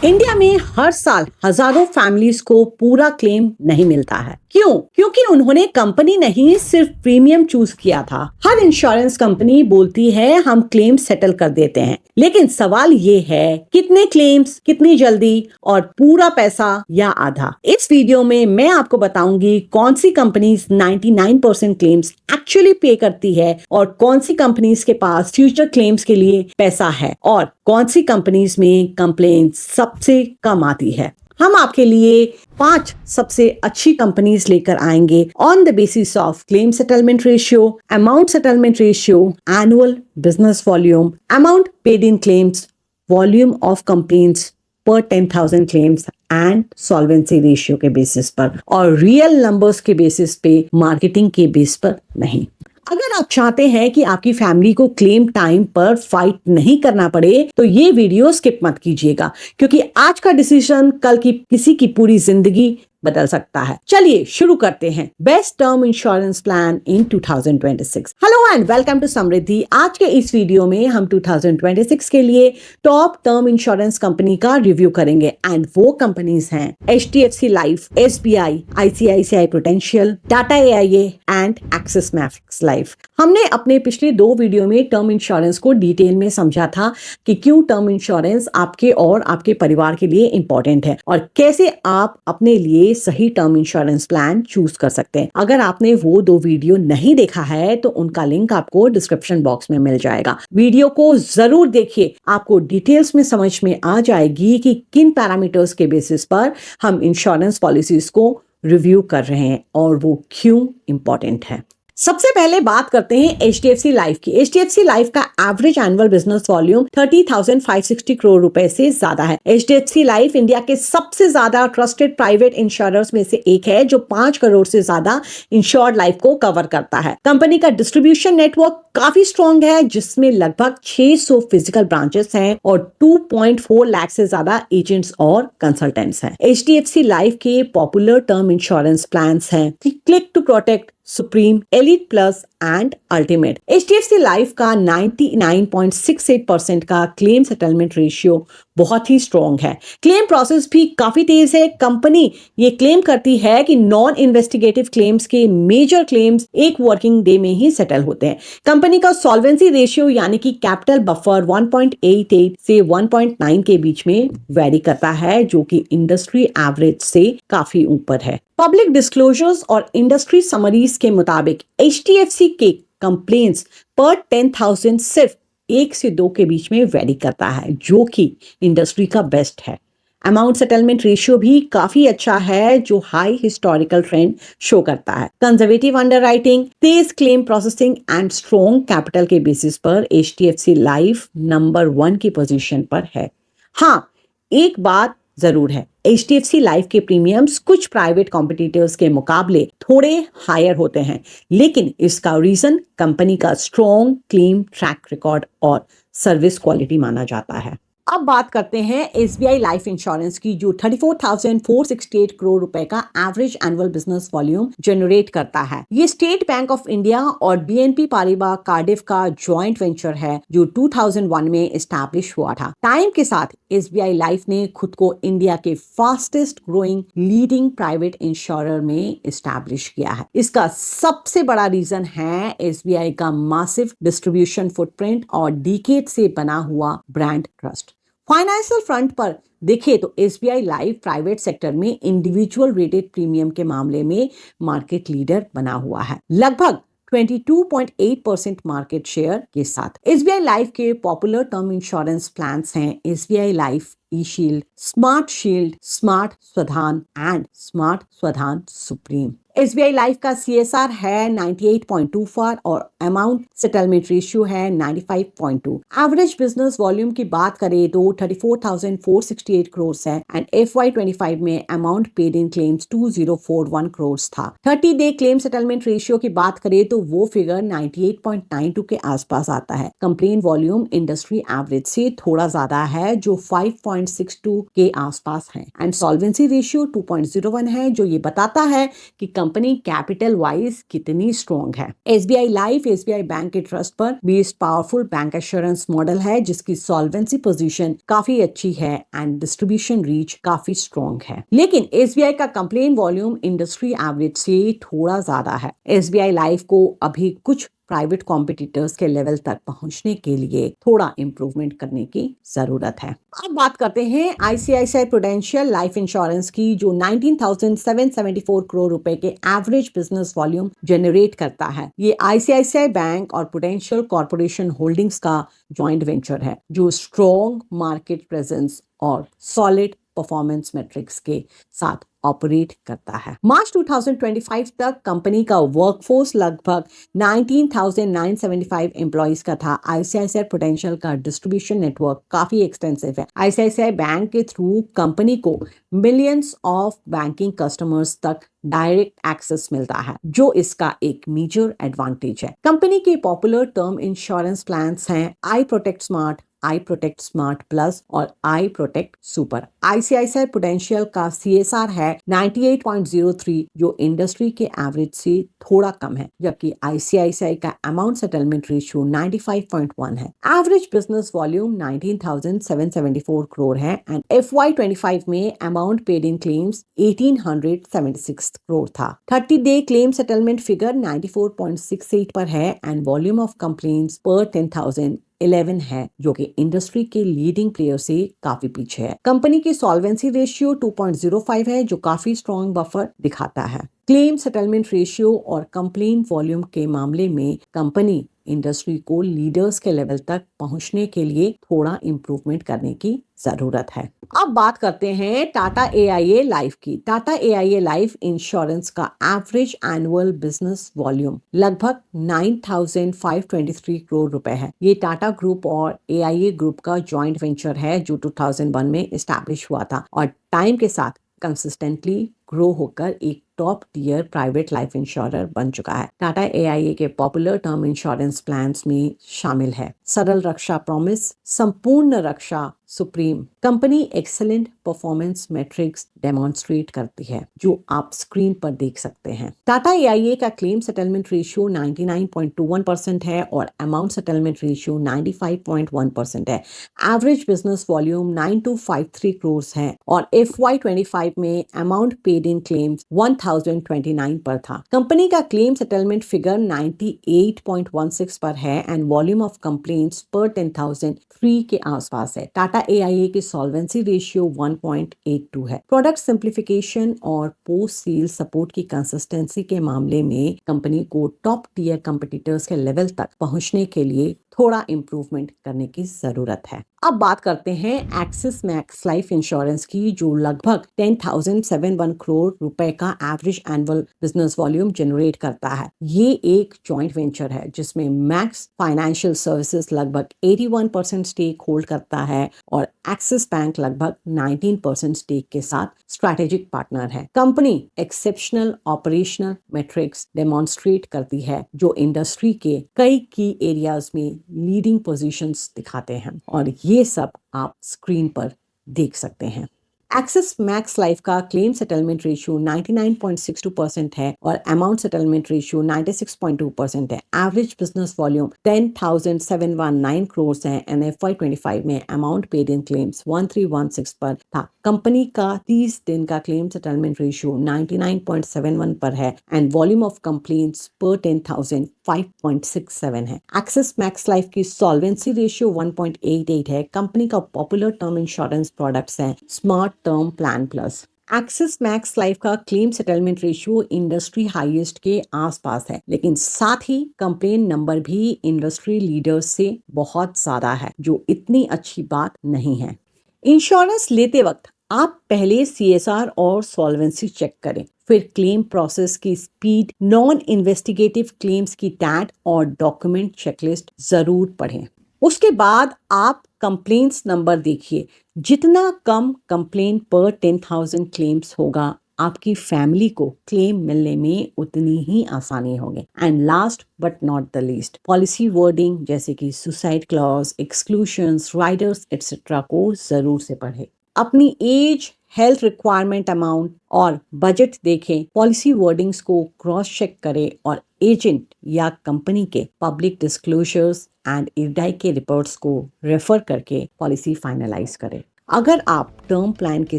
India में हर साल हजारों फैमिलीज को पूरा क्लेम नहीं मिलता है। क्यों? क्योंकि उन्होंने कंपनी नहीं सिर्फ प्रीमियम चूज किया था। हर इंश्योरेंस कंपनी बोलती है हम क्लेम सेटल कर देते हैं, लेकिन सवाल ये है कितने क्लेम्स, कितनी जल्दी और पूरा पैसा या आधा। इस वीडियो में मैं आपको बताऊंगी कौन सी कंपनीज 99% क्लेम्स एक्चुअली पे करती है और कौन सी कंपनीज के पास फ्यूचर क्लेम्स के लिए पैसा है और कौन सी कंपनीज में कंप्लेंट सबसे कम आती है। हम आपके लिए 5 सबसे अच्छी कंपनीज लेकर आएंगे on the basis of claim settlement ratio, amount settlement ratio, annual business volume, amount paid in claims, volume of complaints पर 10,000 क्लेम्स एंड सॉल्वेंसी रेशियो के बेसिस पर और रियल नंबर्स के बेसिस पे, मार्केटिंग के बेस पर नहीं। अगर आप चाहते हैं कि आपकी फैमिली को क्लेम टाइम पर फाइट नहीं करना पड़े तो ये वीडियो स्किप मत कीजिएगा, क्योंकि आज का डिसीजन कल की किसी की पूरी जिंदगी बदल सकता है। चलिए शुरू करते हैं। Best term insurance plan in 2026। Hello and welcome to Samriddhi. आज के इस वीडियो में हम 2026 के लिए टॉप टर्म इंश्योरेंस कंपनी का रिव्यू करेंगे एंड वो कंपनीज हैं HDFC life, SBI, ICICI Prudential, Tata AIA and Axis Max Life. हमने अपने पिछले 2 वीडियो में टर्म इंश्योरेंस को डिटेल में समझा था कि क्यों टर्म इंश्योरेंस आपके और आपके परिवार के लिए इंपॉर्टेंट है और कैसे आप अपने लिए सही टर्म इंश्योरेंस प्लान चूज कर सकते हैं। अगर आपने वो 2 वीडियो नहीं देखा है तो उनका लिंक आपको डिस्क्रिप्शन बॉक्स में मिल जाएगा। वीडियो को जरूर देखिए, आपको डिटेल्स में समझ में आ जाएगी कि किन पैरामीटर्स के बेसिस पर हम इंश्योरेंस पॉलिसीज को रिव्यू कर रहे हैं और वो क्यों इंपॉर्टेंट है। सबसे पहले बात करते हैं HDFC लाइफ की। HDFC लाइफ का average annual business volume 30,560 crore रुपए से ज्यादा है। HDFC लाइफ इंडिया के सबसे ज्यादा ट्रस्टेड प्राइवेट इंश्योरर्स में से एक है जो 5 करोड़ से ज्यादा इंश्योर्ड लाइफ को कवर करता है। कंपनी का डिस्ट्रीब्यूशन नेटवर्क काफी स्ट्रॉन्ग है, जिसमें लगभग 600 फिजिकल ब्रांचेस हैं और 2.4 लाख से ज्यादा एजेंट्स और कंसल्टेंट्स हैं। HDFC लाइफ के पॉपुलर टर्म इंश्योरेंस प्लान्स हैं click to protect, supreme, elite plus and ultimate. HDFC life का 99.68% का क्लेम सेटलमेंट रेशियो बहुत ही स्ट्रॉन्ग है। क्लेम प्रोसेस भी काफी तेज है। कंपनी ये क्लेम करती है कि नॉन इन्वेस्टिगेटिव क्लेम्स के मेजर क्लेम्स 1 वर्किंग डे में ही सेटल होते हैं। कंपनी का सॉल्वेंसी रेशियो यानी कि कैपिटल बफर 1.88 से 1.9 के बीच में वेरी करता है, जो कि इंडस्ट्री एवरेज से काफी ऊपर है। पब्लिक डिस्क्लोजर्स और इंडस्ट्री समरीज के मुताबिक HDFC के कंप्लेंट्स पर 10,000 सिर्फ 1 से 2 के बीच में वेरी करता है, जो कि इंडस्ट्री का बेस्ट है। अमाउंट सेटलमेंट रेशियो भी काफी अच्छा है, जो हाई हिस्टोरिकल ट्रेंड शो करता है। Conservative underwriting, Tej claim processing and strong capital के बेसिस पर HDFC लाइफ नंबर 1 की पोजीशन पर है। हाँ, एक बात जरूर है, HDFC लाइफ के प्रीमियम्स कुछ प्राइवेट कॉम्पिटिटर्स के मुकाबले थोड़े हायर होते हैं, लेकिन इसका रीजन कंपनी का स्ट्रॉन्ग क्लेम ट्रैक रिकॉर्ड और सर्विस क्वालिटी माना जाता है। अब बात करते हैं SBI लाइफ इंश्योरेंस की, जो 34,468 करोड़ रुपए का average annual business volume generate करता है। ये स्टेट बैंक ऑफ इंडिया और BNP पारिबा कार्डिफ का जॉइंट वेंचर है, जो 2001 में एस्टैब्लिश हुआ था। टाइम के साथ SBI लाइफ ने खुद को इंडिया के fastest growing leading private insurer में एस्टैब्लिश किया है। इसका सबसे बड़ा रीजन है SBI का मासिव डिस्ट्रीब्यूशन फुटप्रिंट और डिकेड से बना हुआ ब्रांड ट्रस्ट। फाइनेंशियल फ्रंट पर देखें तो SBI लाइफ प्राइवेट सेक्टर में इंडिविजुअल रेटेड प्रीमियम के मामले में मार्केट लीडर बना हुआ है, लगभग 22.8% मार्केट शेयर के साथ। SBI लाइफ के पॉपुलर टर्म इंश्योरेंस प्लान्स हैं SBI life e shield, smart shield, smart Swadhan and smart Swadhan supreme. SBI life का CSR है 98.24 और अमाउंट सेटलमेंट रेशियो है 95.2। एवरेज बिजनेस वॉल्यूम की बात करें तो 34,468 करोड़ है एंड FY25 में amount paid in claims 2041 crore था। 30 डे क्लेम सेटलमेंट रेशियो की बात करें तो वो फिगर 98.92 के आसपास आता है। कंप्लेन वॉल्यूम इंडस्ट्री एवरेज से थोड़ा ज्यादा है, जो 5.62 के आसपास है एंड सॉल्वेंसी रेशियो 2.01 है, जो ये बताता है कि कंपनी कैपिटल वाइज कितनी स्ट्रॉन्ग है। एसबीआई लाइफ एसबीआई बैंक के ट्रस्ट पर based powerful bank assurance model है, जिसकी सॉल्वेंसी पोजीशन काफी अच्छी है एंड डिस्ट्रीब्यूशन रीच काफी स्ट्रॉन्ग है। लेकिन एसबीआई का कंप्लेन वॉल्यूम इंडस्ट्री एवरेज से थोड़ा ज्यादा है। एसबीआई लाइफ को अभी कुछ प्राइवेट कॉम्पिटिटर्स के लेवल तक पहुंचने के लिए थोड़ा इंप्रूवमेंट करने की जरूरत है। अब बात करते हैं आईसीआईसीआई प्रूडेंशियल लाइफ इंश्योरेंस की, जो 19,774 करोड़ रुपए के एवरेज बिजनेस वॉल्यूम जनरेट करता है। ये आईसीआईसीआई बैंक और प्रूडेंशियल कॉर्पोरेशन होल्डिंग्स का जॉइंट वेंचर है, जो स्ट्रॉन्ग मार्केट प्रेजेंस और सॉलिड परफॉर्मेंस मैट्रिक्स के साथ ऑपरेट करता है। मार्च 2025 तक कंपनी का वर्कफोर्स लगभग 19,975 एम्प्लॉइज का था। आईसीआईसीआई प्रूडेंशियल का डिस्ट्रीब्यूशन नेटवर्क काफी एक्सटेंसिव है। आईसीआईसीआई बैंक के थ्रू कंपनी को मिलियंस ऑफ बैंकिंग कस्टमर्स तक डायरेक्ट एक्सेस मिलता है, जो इसका एक मेजर एडवांटेज है। कंपनी के पॉपुलर टर्म इंश्योरेंस प्लान्स हैं आई प्रोटेक्ट स्मार्ट, आई प्रोटेक्ट स्मार्ट प्लस और आई प्रोटेक्ट सुपर। आईसीआईसीआई प्रूडेंशियल का सीएसआर है 98.03, जो इंडस्ट्री के एवरेज से थोड़ा कम है, जबकि आईसीआईसीआई का अमाउंट सेटलमेंट रेशियो 95.1 है। एवरेज बिजनेस वॉल्यूम 19,774 करोड़ है एंड FY25 में amount paid in claims 1,876 crore था। 30-day क्लेम सेटलमेंट फिगर 94.68 पर है एंड वॉल्यूम ऑफ कंप्लेंट्स पर 10,000 11 है, जो कि इंडस्ट्री के लीडिंग प्लेयर से काफी पीछे है। कंपनी की सॉल्वेंसी रेशियो 2.05 है, जो काफी स्ट्रॉन्ग बफर दिखाता है। क्लेम सेटलमेंट रेशियो और कंप्लेंट वॉल्यूम के मामले में कंपनी इंडस्ट्री को लीडर्स के लेवल तक पहुंचने के लिए थोड़ा इंप्रूवमेंट करने की जरूरत है। अब बात करते हैं टाटा एआईए लाइफ की। टाटा एआईए लाइफ इंश्योरेंस का एवरेज एनुअल बिजनेस वॉल्यूम लगभग 9,523 करोड़ रुपए है। ये टाटा ग्रुप और एआईए ग्रुप का जॉइंट वेंचर है, जो 2001 में एस्टैब्लिश हुआ था और टाइम के साथ कंसिस्टेंटली ग्रो होकर एक top tier private life insurer बन चुका है। टाटा एआईए के पॉपुलर टर्म इंश्योरेंस प्लान्स में शामिल है Saral Raksha promise, Sampoorna Raksha supreme. Company excellent performance matrix demonstrate करती है, जो आप स्क्रीन पर देख सकते हैं। टाटा एआईए का क्लेम सेटलमेंट रेशियो 99.21% है और अमाउंट सेटलमेंट रेशियो 95.1% है। एवरेज बिजनेस वॉल्यूम 9253 करोड़ है और FY25 में अमाउंट पेड इन क्लेम्स 1029 पर था। कंपनी का क्लेम सेटलमेंट फिगर 98.16 पर है एंड वॉल्यूम ऑफ कंप्लेंट्स पर 10,000 3 के आसपास है। टाटा एआईए की सॉल्वेंसी रेशियो 1.82 है। प्रोडक्ट सिंप्लीफिकेशन और पोस्ट सेल सपोर्ट की कंसिस्टेंसी के मामले में कंपनी को टॉप टियर कंपटीटर्स के लेवल तक पहुंचने के लिए थोड़ा इंप्रूवमेंट करने की जरूरत है। अब बात करते हैं एक्सिस मैक्स लाइफ इंश्योरेंस की, जो लगभग 10,071 करोड़ रुपए का average annual business volume generate करता है। ये एक जॉइंट वेंचर है जिसमें मैक्स फाइनेंशियल सर्विसेज लगभग 81% स्टेक होल्ड करता है और एक्सिस बैंक लगभग 19% स्टेक के साथ स्ट्रैटेजिक पार्टनर है। Company exceptional operational matrix demonstrate करती है, जो इंडस्ट्री के कई की एरियाज में लीडिंग पोजीशंस दिखाते हैं और ये सब आप स्क्रीन पर देख सकते हैं। एक्सिस मैक्स लाइफ का क्लेम सेटलमेंट रेशियो 99.62% है और अमाउंट सेटलमेंट रेशियो 96.2% है। एवरेज बिजनेस वॉल्यूम 10,719 करोड़ है एंड FY25 में अमाउंट पेड इन क्लेम्स 1316 पर था। कंपनी का 30 दिन का क्लेम सेटलमेंट रेशियो 99.71 पर है एंड वॉल्यूम ऑफ कंप्लेंट्स पर 10,000 5.67 है। एक्सिस मैक्स लाइफ की सॉल्वेंसी रेशियो 1.88 है। कंपनी का पॉपुलर टर्म इंश्योरेंस प्रोडक्ट्स हैं smart term plan plus. Axis Max Life का claim settlement ratio industry highest के आसपास है, लेकिन साथ ही कंप्लेन नंबर भी इंडस्ट्री लीडर्स से बहुत ज्यादा है, जो इतनी अच्छी बात नहीं है। इंश्योरेंस लेते वक्त आप पहले सीएसआर और सॉल्वेंसी चेक करें, फिर क्लेम प्रोसेस की स्पीड, नॉन इन्वेस्टिगेटिव क्लेम्स की टैट और डॉक्यूमेंट चेकलिस्ट जरूर पढ़ें। उसके बाद आप कंप्लेंट्स नंबर देखिए। जितना कम कंप्लेंट पर 10,000 क्लेम्स होगा, आपकी फैमिली को क्लेम मिलने में उतनी ही आसानी होगी। And last but not the least, policy wording जैसे कि सुसाइड क्लॉज, एक्सक्लूशंस, राइडर्स एटसेट्रा को जरूर से पढ़ें। अपनी एज, हेल्थ रिक्वायरमेंट अमाउंट और बजट देखें, पॉलिसी वर्डिंग्स को क्रॉस चेक करें और एजेंट या कंपनी के पब्लिक डिस्क्लोजर्स एंड ईडाई के रिपोर्ट्स को रेफर करके पॉलिसी फाइनलाइज करें। अगर आप टर्म प्लान के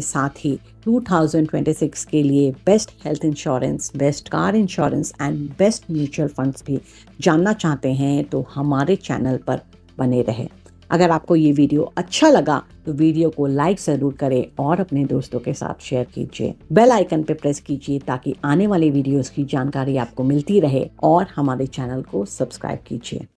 साथ ही 2026 के लिए best health insurance, best car insurance and best mutual funds भी जानना चाहते हैं तो हमारे चैनल पर बने रहें। अगर आपको ये वीडियो अच्छा लगा तो वीडियो को लाइक ज़रूर करें और अपने दोस्तों के साथ शेयर कीजिए। बेल आइकन पे प्रेस कीजिए ताकि आने वाले वीडियोस की जानकारी आपको मिलती रहे और हमारे चैनल को सब्सक्राइब कीजिए।